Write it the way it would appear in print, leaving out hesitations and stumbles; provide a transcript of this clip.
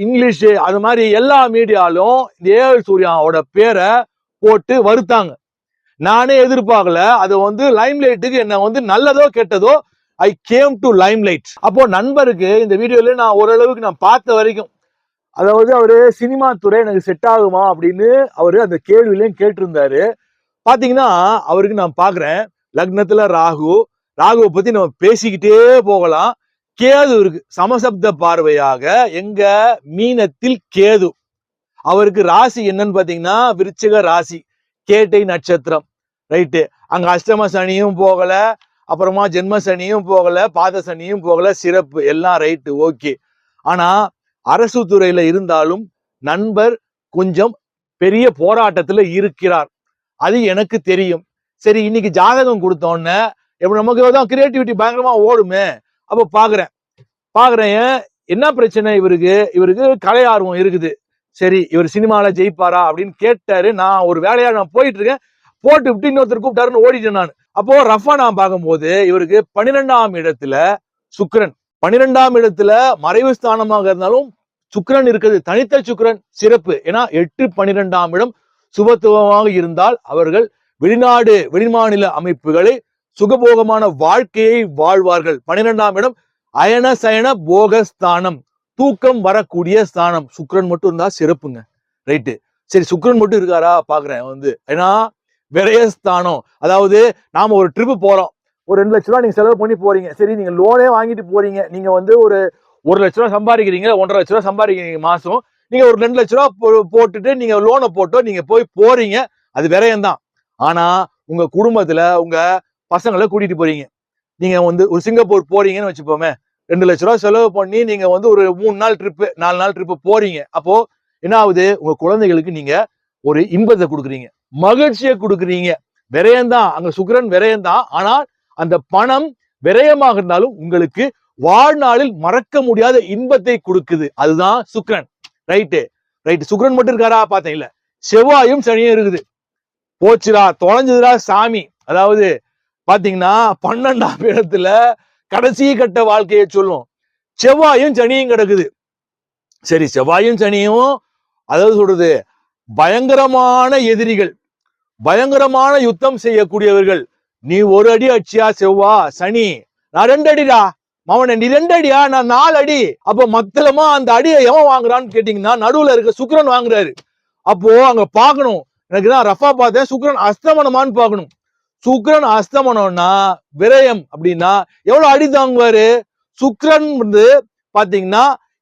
English அது மாதிரி எல்லா மீடியாலும் ஏஎல் சூர்யாவோட பேரை போட்டு வருத்தாங்க. நானே எதிர்பார்க்கல. அது வந்து லைம் லைட்டுக்கு என்ன வந்து நல்லதோ கெட்டதோ I came to Lime light. அப்போ நண்பருக்கு இந்த வீடியோல நான் ஓரளவுக்கு நான் பார்த்த வரைக்கும், அதாவது அவரு சினிமா துறை எனக்கு செட் ஆகுமா அப்படின்னு அவரு அந்த கேள்வியிலையும் கேட்டிருந்தாரு. பாத்தீங்கன்னா அவருக்கு நான் பாக்குறேன் லக்னத்துல ராகுவை பத்தி நம்ம பேசிக்கிட்டே போகலாம். கேது இருக்கு சமசப்த பார்வையாக எங்க மீனத்தில் கேது. அவருக்கு ராசி என்னன்னு பாத்தீங்கன்னா விருச்சிக ராசி, கேட்டை நட்சத்திரம். ரைட்டு. அங்க அஷ்டம சனியும் போகல, அப்புறமா ஜென்ம சனியும் போகல, பாத சனியும் போகல, சிறப்பு எல்லாம் ரைட்டு ஓகே. ஆனா அரசு துறையில இருந்தாலும் நண்பர் கொஞ்சம் பெரிய போராட்டத்துல இருக்கிறார். அது எனக்கு தெரியும். சரி, இன்னைக்கு ஜாதகம் கொடுத்தோன்னே எப்படி நமக்கு தான் கிரியேட்டிவிட்டி பயங்கரமா ஓடுமே. அப்ப பாக்குறேன் என்ன பிரச்சனை இவருக்கு கலை ஆர்வம் இருக்குது. சரி, இவர் சினிமால ஜெயிப்பாரா அப்படின்னு கேட்டாரு. நான் ஒரு வேலையா நான் போயிட்டு இருக்கேன், போட்டு விட்டு இன்னொருத்தர் கூப்பிட்டாருன்னு ஓடிட்டேன் நான். அப்போ ரஃபா நான் பார்க்கும்போது இவருக்கு 12ஆம் இடத்துல சுக்கிரன், 12ஆம் இடத்துல மறைவு ஸ்தானமாக இருந்தாலும் சுக்கிரன் இருக்குது. தனித்த சுக்கிரன் சிறப்பு. ஏன்னா 8 12ஆம் இடம் சுபத்துவமாக இருந்தால் அவர்கள் வெளிநாடு வெளிமாநில அமைப்புகளை சுகபோகமான வாழ்க்கையை வாழ்வார்கள். 12ஆம் இடம் அயன சயன போகஸ்தானம், தூக்கம் வரக்கூடிய ஸ்தானம். சுக்கிரன் மட்டும் இருந்தா சிறப்புங்க. ரைட்டு. சரி, சுக்கிரன் மட்டும் இருக்காரா பாக்குறேன் வந்து. ஏன்னா விரயஸ்தானம், அதாவது நாம ஒரு ட்ரிப்பு போறோம், ஒரு 2 லட்ச ரூபா நீங்க செலவு பண்ணி போறீங்க. சரி, நீங்க லோனே வாங்கிட்டு போறீங்க. நீங்க வந்து ஒரு 1 லட்ச ரூபா சம்பாதிக்கிறீங்க, 1.5 லட்ச ரூபா சம்பாதிக்கிறீங்க மாசம். நீங்க ஒரு 2 லட்ச ரூபா போட்டுட்டு நீங்க லோனை போட்டோ நீங்க போய் போறீங்க, அது விரயம் தான். ஆனா உங்க குடும்பத்துல உங்க பசங்களை கூட்டிட்டு போறீங்க. நீங்க வந்து ஒரு சிங்கப்பூர் போறீங்கன்னு வச்சுப்போமே, 2 லட்ச ரூபா செலவு பண்ணி நீங்க வந்து ஒரு 3 நாள் ட்ரிப்பு 4 நாள் ட்ரிப்பு போறீங்க. அப்போ என்ன ஆகுது, உங்க குழந்தைகளுக்கு நீங்க ஒரு இன்பத்தை கொடுக்குறீங்க, மகிழ்ச்சியை கொடுக்குறீங்க. விரயம்தான், அங்க சுக்கிரன் விரயம்தான். ஆனால் அந்த பணம் விரயமாக இருந்தாலும் உங்களுக்கு வாழ்நாளில் மறக்க முடியாத இன்பத்தை கொடுக்குது. அதுதான் சுக்கிரன். ரைட்டு. சுக்கிரன் மட்டும் இருக்காரா பார்த்தேன், இல்ல செவ்வாயும் சனியும் இருக்குது. போச்சுடா, தொலைஞ்சதுடா சாமி. அதாவது பாத்தீங்கன்னா 12ஆம் இடத்துல கடைசி கட்ட வாழ்க்கையை சொல்லும். செவ்வாயும் சனியும் கிடக்குது. சரி, செவ்வாயும் சனியும் அதாவது சொல்றது பயங்கரமான எதிரிகள், பயங்கரமான யுத்தம் செய்யக்கூடியவர்கள். நீ ஒரு அடி அடிச்சியா செவ்வா சனி, நான் 2 அடிடா மவன, நீ 2 அடியா நான் 4 அடி. அப்ப மொத்தமா அந்த அடியை எவன் வாங்குறான்னு கேட்டீங்கன்னா நடுவுல இருக்க சுக்கிரன் வாங்குறாரு. அப்போ அங்க பாக்கணும், எனக்கு தான் ரஃபா பார்த்தேன், சுக்கிரன் அஸ்தமனமான்னு பாக்கணும். சுக்கிரன் அஸ்தமனம்னா விரயம் அப்படின்னா எவ்வளவு அடி தாங்குவாரு. சுக்கிரன் வந்து பாத்தீங்கன்னா